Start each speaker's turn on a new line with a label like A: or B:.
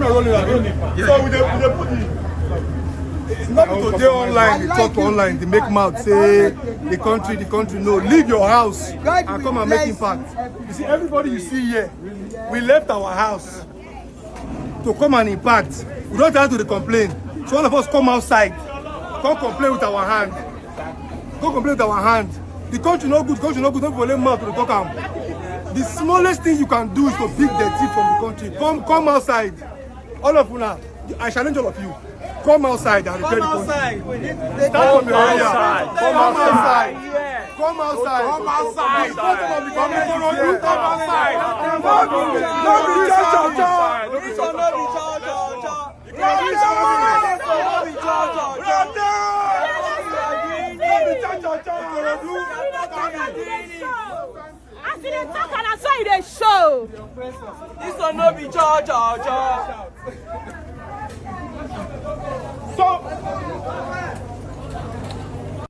A: So we put it's not to dey online, they talk online, they make mouth, say the country, no. Leave your house and come and make impact. You see, everybody you see here, we left our house to come and impact. We don't have to complain. So all of us come outside, come complain with our hand. Come complain with our hand. The country no good, don't let mouth to talk am. The smallest thing you can do is to pick the tea from the country. Come outside. All of you now, I challenge all of you. Come outside and repair the country. Start from your area. Come outside. Come outside. Come outside. Come outside.
B: I see them talk and I saw you they show.
C: This will not be cha.